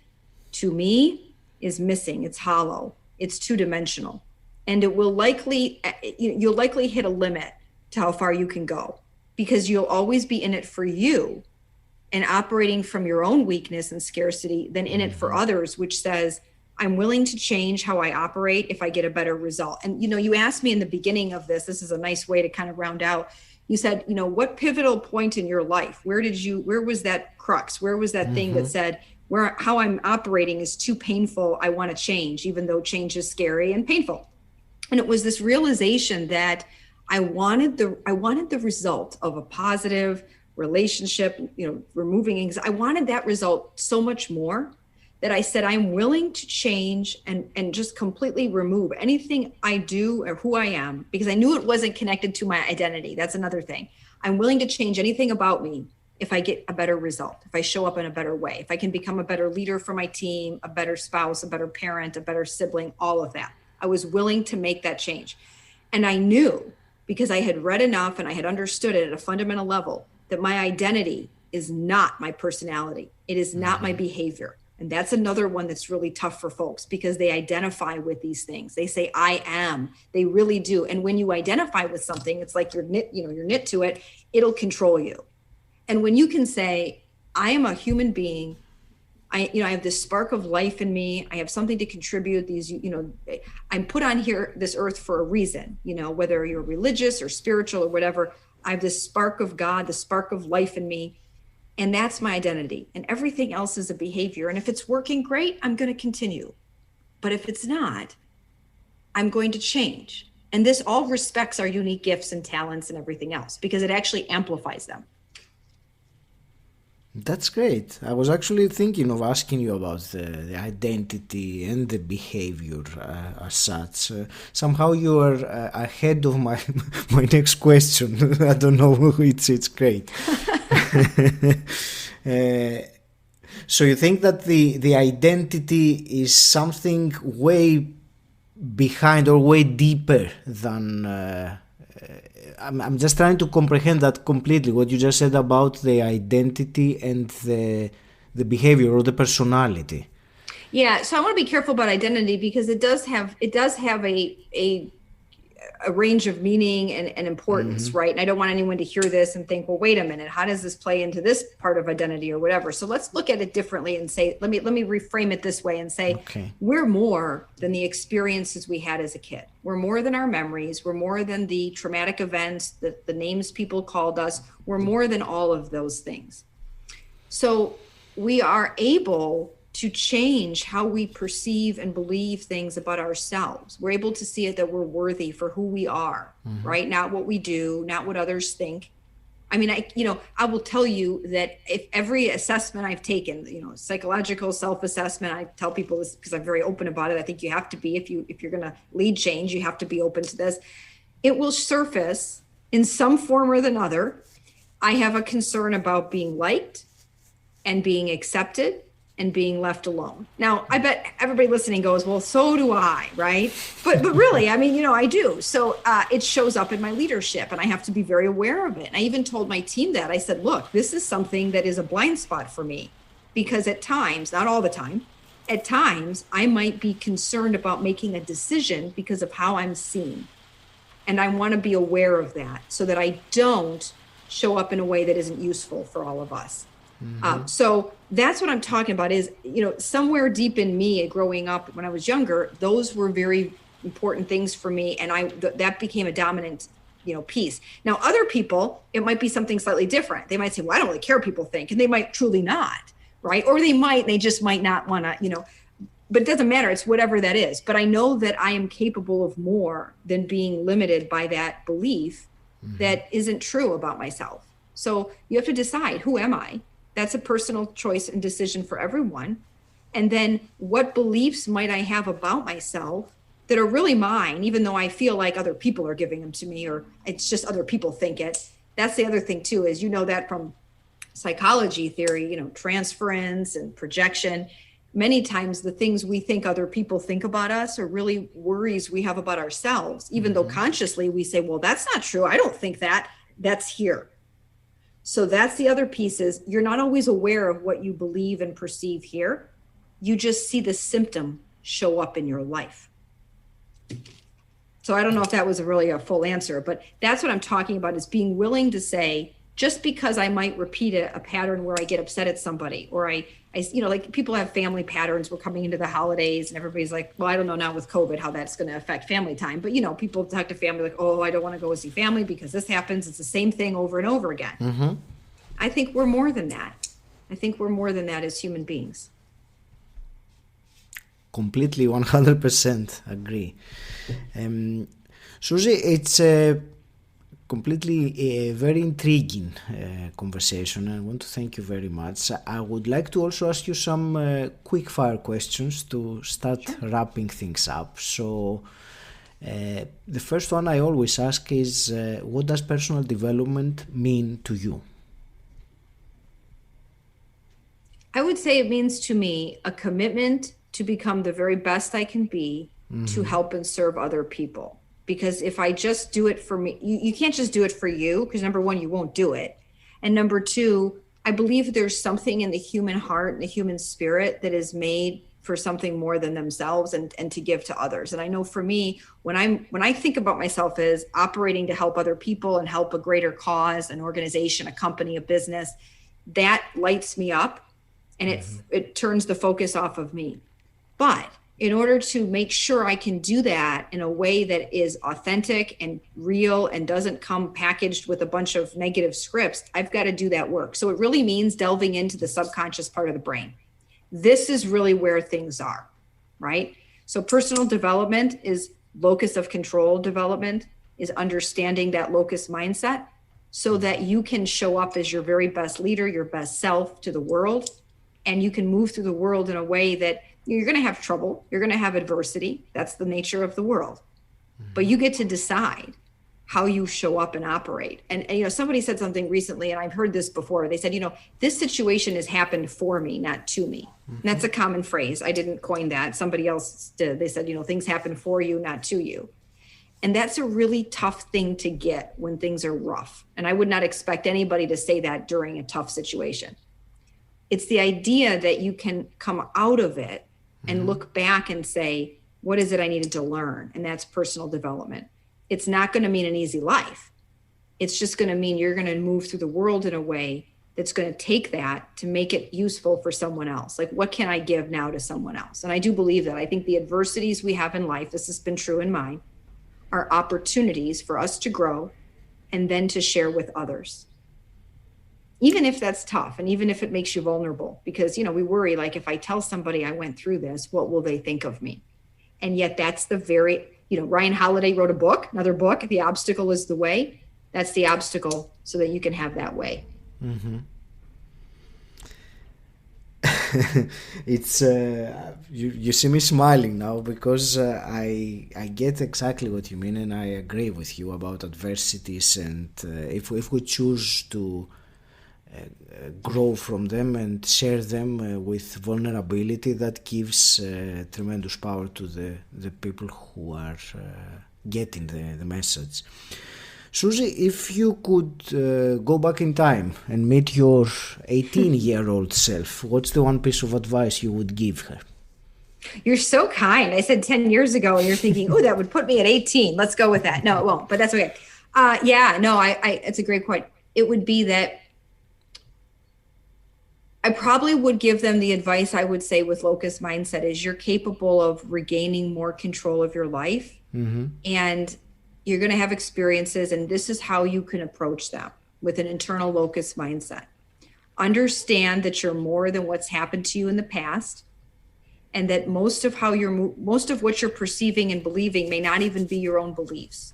to me, is missing. It's hollow. It's two-dimensional. And it will you'll likely hit a limit to how far you can go, because you'll always be in it for you and operating from your own weakness and scarcity than in it for others, which says, I'm willing to change how I operate if I get a better result. And, you asked me in the beginning of this is a nice way to kind of round out. You said, what pivotal point in your life, where was that crux? Where was that thing that said, how I'm operating is too painful, I want to change, even though change is scary and painful. And it was this realization that I wanted the result of a positive relationship, removing anxiety. I wanted that result so much more that I said, I'm willing to change and just completely remove anything I do or who I am, because I knew it wasn't connected to my identity. That's another thing. I'm willing to change anything about me if I get a better result, if I show up in a better way, if I can become a better leader for my team, a better spouse, a better parent, a better sibling, all of that. I was willing to make that change. And I knew, because I had read enough and I had understood it at a fundamental level, that my identity is not my personality. It is not my behavior. And that's another one that's really tough for folks, because they identify with these things. They say, I am. They really do. And when you identify with something, it's like you're knit to it, it'll control you. And when you can say, I am a human being, I have this spark of life in me, I have something to contribute, I'm put on this earth for a reason, whether you're religious or spiritual or whatever, I have this spark of God, the spark of life in me. And that's my identity. And everything else is a behavior. And if it's working great, I'm going to continue. But if it's not, I'm going to change. And this all respects our unique gifts and talents and everything else, because it actually amplifies them. That's great. I was actually thinking of asking you about the identity and the behavior as such. Somehow you are ahead of my next question. I don't know. It's great. So you think that the identity is something way behind or way deeper than... I'm just trying to comprehend that completely, what you just said about the identity and the behavior or the personality. Yeah, so I want to be careful about identity, because it does have a range of meaning and importance, right? And I don't want anyone to hear this and think, well, wait a minute, how does this play into this part of identity or whatever? So let's look at it differently and say, let me reframe it this way and say, we're more than the experiences we had as a kid. We're more than our memories. We're more than the traumatic events, the names people called us. We're more than all of those things. So we are able to change how we perceive and believe things about ourselves. We're able to see it that we're worthy for who we are, right? Not what we do, not what others think. I mean, I will tell you that if every assessment I've taken, psychological self-assessment, I tell people this because I'm very open about it. I think you have to be, if you're going to lead change, you have to be open to this. It will surface in some form or another. I have a concern about being liked and being accepted and being left alone. Now, I bet everybody listening goes, well, so do I, right? But really, I mean, I do. So it shows up in my leadership, and I have to be very aware of it. And I even told my team that. I said, look, this is something that is a blind spot for me, because at times, not all the time, at times, I might be concerned about making a decision because of how I'm seen. And I want to be aware of that so that I don't show up in a way that isn't useful for all of us. So that's what I'm talking about is, somewhere deep in me growing up when I was younger, those were very important things for me. And that became a dominant, piece. Now, other people, it might be something slightly different. They might say, well, I don't really care what people think. And they might truly not. Right. Or they just might not want to, but it doesn't matter. It's whatever that is. But I know that I am capable of more than being limited by that belief that isn't true about myself. So you have to decide, who am I? That's a personal choice and decision for everyone. And then what beliefs might I have about myself that are really mine, even though I feel like other people are giving them to me, or it's just other people think it. That's the other thing too, is that from psychology theory, transference and projection. Many times the things we think other people think about us are really worries we have about ourselves, even though consciously we say, well, that's not true. I don't think that. That's here. So that's the other piece is you're not always aware of what you believe and perceive here. You just see the symptom show up in your life. So I don't know if that was really a full answer, but that's what I'm talking about is being willing to say, just because I might repeat a pattern where I get upset at somebody, or I like people have family patterns. We're coming into the holidays and everybody's like, well, I don't know now with COVID how that's going to affect family time. But, people talk to family like, oh, I don't want to go see family because this happens. It's the same thing over and over again. I think we're more than that. I think we're more than that as human beings. Completely 100% agree. Suzy, it's completely a very intriguing conversation. I want to thank you very much. I would like to also ask you some quick fire questions to start wrapping things up. So the first one I always ask is, what does personal development mean to you? I would say it means to me a commitment to become the very best I can be to help and serve other people. Because if I just do it for me, you can't just do it for you, because number one, you won't do it. And number two, I believe there's something in the human heart and the human spirit that is made for something more than themselves and to give to others. And I know for me, when I think about myself as operating to help other people and help a greater cause, an organization, a company, a business, that lights me up and it turns the focus off of me. But in order to make sure I can do that in a way that is authentic and real and doesn't come packaged with a bunch of negative scripts, I've got to do that work. So it really means delving into the subconscious part of the brain. This is really where things are, right? So personal development is locus of control development, is understanding that locus mindset so that you can show up as your very best leader, your best self to the world, and you can move through the world in a way that you're going to have trouble. You're going to have adversity. That's the nature of the world. But you get to decide how you show up and operate. And somebody said something recently, and I've heard this before. They said, this situation has happened for me, not to me. And that's a common phrase. I didn't coin that. Somebody else did. They said, things happen for you, not to you. And that's a really tough thing to get when things are rough. And I would not expect anybody to say that during a tough situation. It's the idea that you can come out of it and look back and say, what is it I needed to learn? And that's personal development. It's not going to mean an easy life. It's just going to mean you're going to move through the world in a way that's going to take that to make it useful for someone else. Like, what can I give now to someone else? And I do believe that. I think the adversities we have in life, this has been true in mine, are opportunities for us to grow and then to share with others. Even if that's tough and even if it makes you vulnerable, because, we worry, like, if I tell somebody I went through this, what will they think of me? And yet that's the very, Ryan Holiday wrote another book, The Obstacle is the Way. That's the obstacle so that you can have that way. It's you see me smiling now because I get exactly what you mean, and I agree with you about adversities, and if we choose to grow from them and share them with vulnerability, that gives tremendous power to the people who are getting the message. Suzy, if you could go back in time and meet your 18-year-old self, what's the one piece of advice you would give her? You're so kind. I said 10 years ago and you're thinking, oh, that would put me at 18. Let's go with that. No, it won't, but that's okay. I, it's a great point. It would be that, it would be I probably would give them the advice I would say with LOCUS Mindset is you're capable of regaining more control of your life. And you're going to have experiences, and this is how you can approach them with an internal LOCUS mindset. Understand that you're more than what's happened to you in the past, and that most of what you're perceiving and believing may not even be your own beliefs.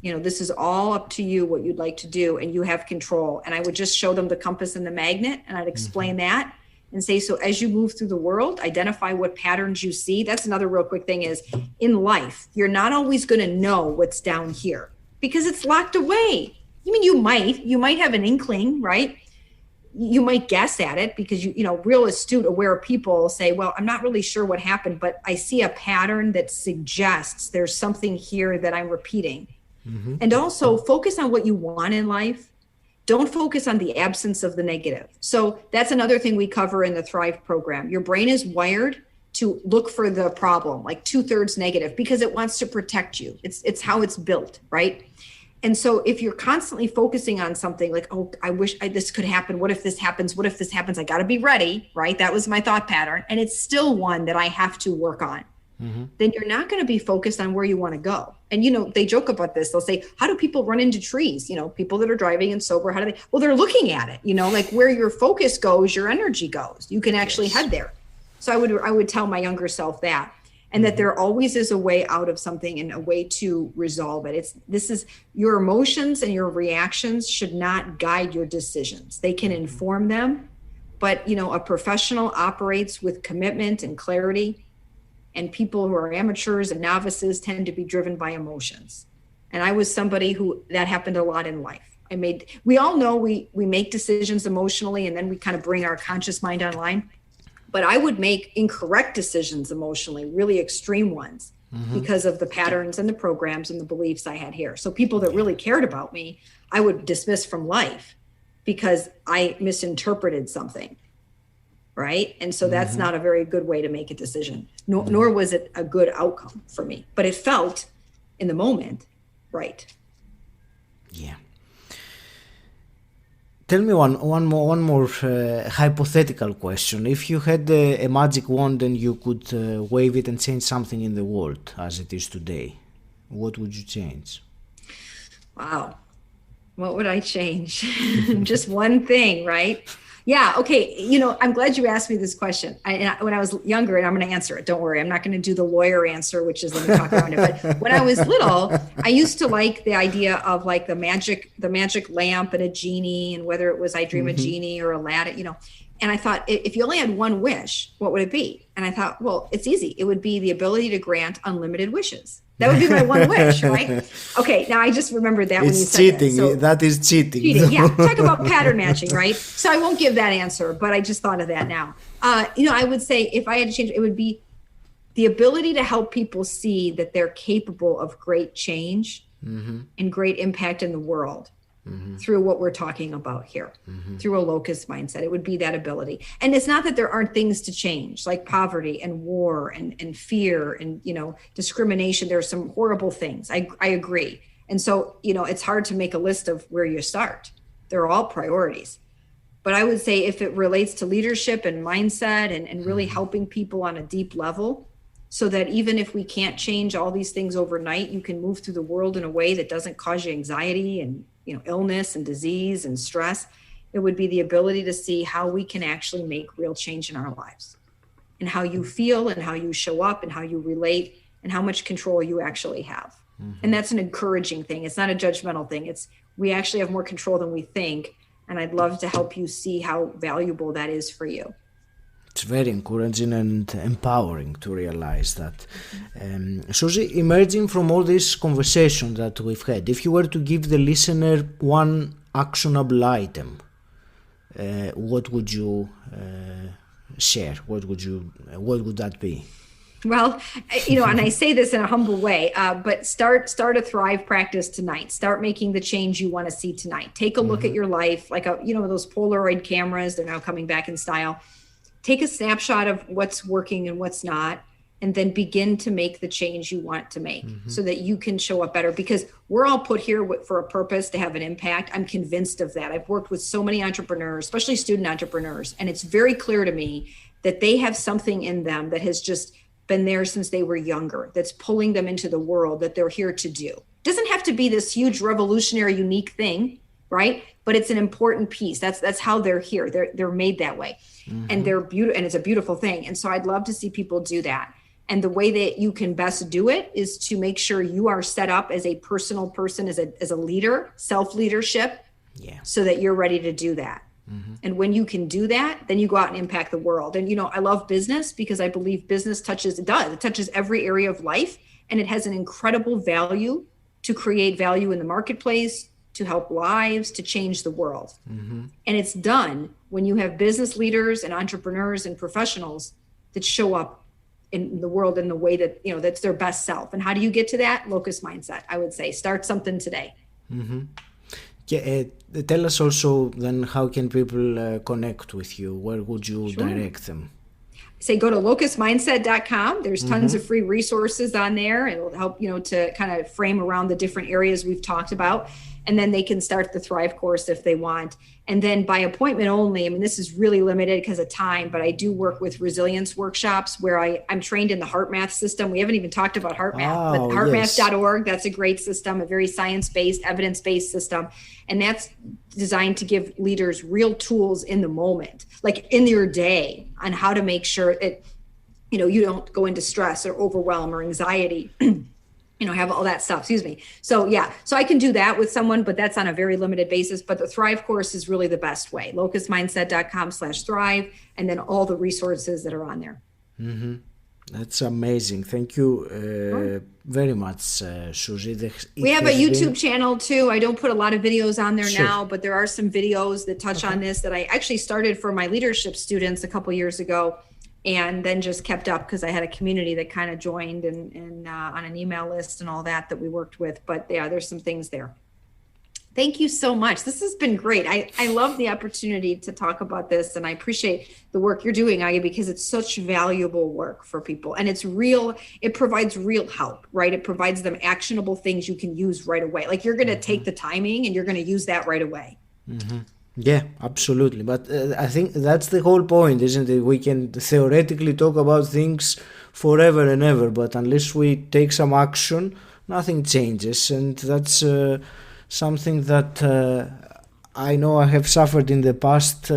This is all up to you, what you'd like to do, and you have control. And I would just show them the compass and the magnet, and I'd explain that and say, so as you move through the world, identify what patterns you see. That's another real quick thing is in life, you're not always going to know what's down here because it's locked away. You might have an inkling, right? You might guess at it because real astute, aware people say, well, I'm not really sure what happened, but I see a pattern that suggests there's something here that I'm repeating. And also focus on what you want in life. Don't focus on the absence of the negative. So that's another thing we cover in the Thrive program. Your brain is wired to look for the problem, like 2/3 negative, because it wants to protect you. It's how it's built, right? And so if you're constantly focusing on something like, oh, I wish this could happen. What if this happens? What if this happens? I got to be ready, right? That was my thought pattern. And it's still one that I have to work on. Then you're not going to be focused on where you want to go. And, they joke about this. They'll say, how do people run into trees? People that are driving and sober, how do they? Well, they're looking at it, like where your focus goes, your energy goes. You can actually head there. So I would tell my younger self that, and that there always is a way out of something and a way to resolve it. This is your emotions and your reactions should not guide your decisions. They can inform them, but, a professional operates with commitment and clarity. And people who are amateurs and novices tend to be driven by emotions. And I was somebody that happened a lot in life. We all know we make decisions emotionally, and then we kind of bring our conscious mind online. But I would make incorrect decisions emotionally, really extreme ones, because of the patterns and the programs and the beliefs I had here. So people that really cared about me, I would dismiss from life because I misinterpreted something. Right. And so that's not a very good way to make a decision, nor was it a good outcome for me, but it felt in the moment right. Yeah. Tell me one more hypothetical question. If you had a magic wand and you could wave it and change something in the world as it is today, what would you change? Wow. What would I change? Just one thing, right? Yeah. Okay. I'm glad you asked me this question. When I was younger, and I'm going to answer it. Don't worry. I'm not going to do the lawyer answer, which is let me talk around it. But when I was little, I used to like the idea of like the magic lamp and a genie, and whether it was I Dream a Genie or Aladdin, And I thought, if you only had one wish, what would it be? And I thought, well, it's easy. It would be the ability to grant unlimited wishes. That would be my one wish, right? Okay, now I just remembered that when you said cheating. That. So, that is cheating. Yeah, talk about pattern matching, right? So I won't give that answer, but I just thought of that now. I would say if I had to change, it would be the ability to help people see that they're capable of great change and great impact in the world through what we're talking about here, through a LOCUS mindset. It would be that ability. And it's not that there aren't things to change, like poverty and war and fear and, discrimination. There are some horrible things. I agree. And so, it's hard to make a list of where you start. They're all priorities. But I would say if it relates to leadership and mindset and really helping people on a deep level, so that even if we can't change all these things overnight, you can move through the world in a way that doesn't cause you anxiety and illness and disease and stress. It would be the ability to see how we can actually make real change in our lives, and how you feel and how you show up and how you relate and how much control you actually have. And that's an encouraging thing. It's not a judgmental thing. We actually have more control than we think. And I'd love to help you see how valuable that is for you. It's very encouraging and empowering to realize that. Suzy, emerging from all this conversation that we've had, if you were to give the listener one actionable item, what would you share? What would that be? Well, and I say this in a humble way, but start a Thrive practice tonight. Start making the change you want to see tonight. Take a look at your life, like those Polaroid cameras. They're now coming back in style. Take a snapshot of what's working and what's not, and then begin to make the change you want to make so that you can show up better, because we're all put here for a purpose, to have an impact. I'm convinced of that. I've worked with so many entrepreneurs, especially student entrepreneurs, and it's very clear to me that they have something in them that has just been there since they were younger, that's pulling them into the world that they're here to do. It doesn't have to be this huge revolutionary unique thing, right? But it's an important piece. That's how they're here. They're made that way. And they're beautiful, and it's a beautiful thing. And so I'd love to see people do that. And the way that you can best do it is to make sure you are set up as a personal person, as a leader, self-leadership, so that you're ready to do that. And when you can do that, then you go out and impact the world. And, I love business because I believe business touches every area of life, and it has an incredible value to create value in the marketplace, to help lives, to change the world. And it's done when you have business leaders and entrepreneurs and professionals that show up in the world in the way that, that's their best self. And how do you get to that? Locus Mindset, I would say. Start something today. Tell us also then, how can people connect with you? Where would you direct them? Say go to LOCUSmindset.com. There's tons of free resources on there. It'll help, to kind of frame around the different areas we've talked about. And then they can start the Thrive course if they want. And then by appointment only, this is really limited because of time, but I do work with resilience workshops where I'm trained in the HeartMath system. We haven't even talked about HeartMath, but heartmath.org, that's a great system, a very science-based, evidence-based system. And that's designed to give leaders real tools in the moment, like in your day, on how to make sure that, you don't go into stress or overwhelm or anxiety. Have all that stuff, So I can do that with someone, but that's on a very limited basis. But the Thrive course is really the best way. LOCUSmindset.com/Thrive, and then all the resources that are on there. That's amazing. Thank you very much, Suzy. We have a YouTube channel too. I don't put a lot of videos on there now, but there are some videos that touch on this that I actually started for my leadership students a couple years ago. And then just kept up because I had a community that kind of joined and on an email list and all that we worked with. But there's some things there. Thank you so much. This has been great. I love the opportunity to talk about this, and I appreciate the work you're doing, Aya, because it's such valuable work for people. And it's real. It provides real help, right? It provides them actionable things you can use right away. Like you're going to take the timing and you're going to use that right away. Yeah, absolutely. But I think that's the whole point, isn't it? We can theoretically talk about things forever and ever, but unless we take some action, nothing changes. And that's something that I know I have suffered in the past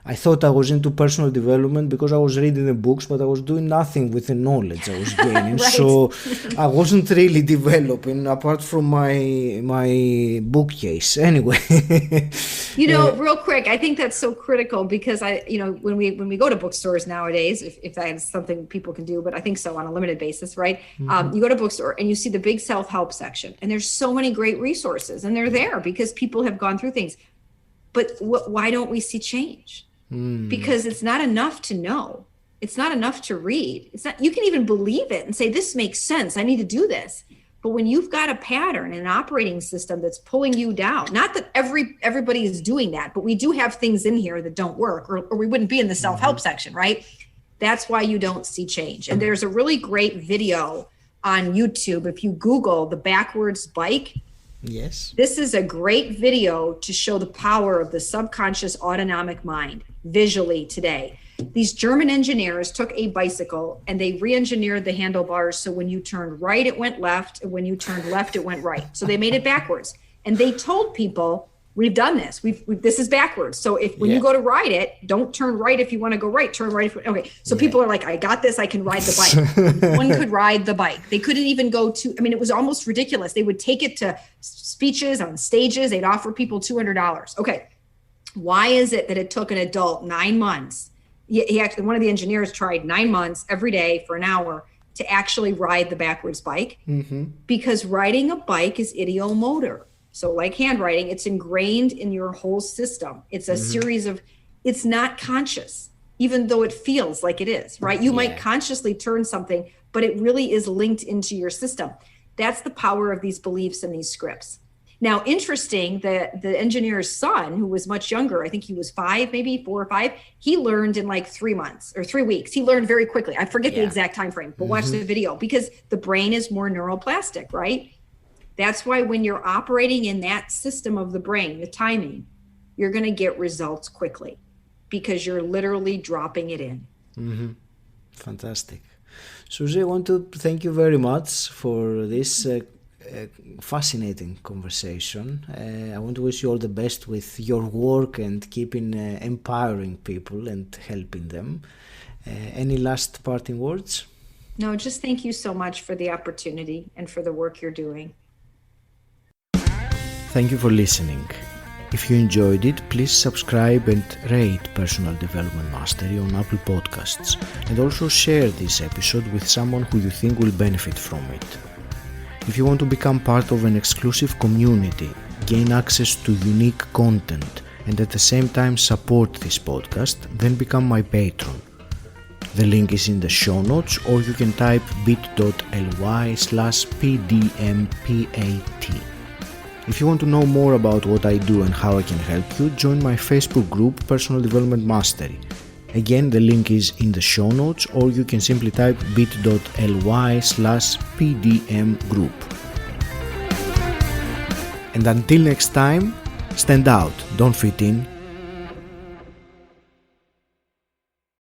I thought I was into personal development because I was reading the books, but I was doing nothing with the knowledge I was gaining. Right. So I wasn't really developing apart from my bookcase. Anyway. Real quick, I think that's so critical because when we go to bookstores nowadays, if that's something people can do, but I think so on a limited basis, right? You go to a bookstore and you see the big self-help section, and there's so many great resources, and they're there because people have gone through things. But why don't we see change? Because it's not enough to know. It's not enough to read. You can even believe it and say, this makes sense. I need to do this. But when you've got a pattern and an operating system that's pulling you down, not that everybody is doing that, but we do have things in here that don't work, or we wouldn't be in the self-help section, right? That's why you don't see change. And there's a really great video on YouTube. If you Google the backwards bike, yes, this is a great video to show the power of the subconscious autonomic mind visually today. These German engineers took a bicycle and they re-engineered the handlebars so when you turned right, it went left, and when you turned left, it went right. So they made it backwards. And they told people, we've done this. This is backwards. So when you go to ride it, don't turn right if you want to go right. Turn right. Okay. So people are like, I got this. I can ride the bike. One could ride the bike. They couldn't even go to, it was almost ridiculous. They would take it to speeches on stages. They'd offer people $200. Okay. Why is it that it took an adult 9 months? He actually, one of the engineers tried 9 months every day for an hour to actually ride the backwards bike, because riding a bike is ideomotor. So like handwriting, it's ingrained in your whole system. It's a series of, it's not conscious, even though it feels like it is, right? You might consciously turn something, but it really is linked into your system. That's the power of these beliefs and these scripts. Now, interesting, the engineer's son, who was much younger, I think he was 5, maybe 4 or 5, he learned in like 3 months or 3 weeks. He learned very quickly. I forget the exact time frame, but watch the video, because the brain is more neuroplastic, right? That's why when you're operating in that system of the brain, the timing, you're going to get results quickly because you're literally dropping it in. Fantastic. Suzy, I want to thank you very much for this fascinating conversation. I want to wish you all the best with your work and keeping empowering people and helping them. Any last parting words? No, just thank you so much for the opportunity and for the work you're doing. Thank you for listening. If you enjoyed it, please subscribe and rate Personal Development Mastery on Apple Podcasts, and also share this episode with someone who you think will benefit from it. If you want to become part of an exclusive community, gain access to unique content, and at the same time support this podcast, then become my patron. The link is in the show notes, or you can type bit.ly/pdmpat. If you want to know more about what I do and how I can help you, join my Facebook group Personal Development Mastery. Again, the link is in the show notes, or you can simply type bit.ly/pdmgroup. And until next time, stand out, don't fit in,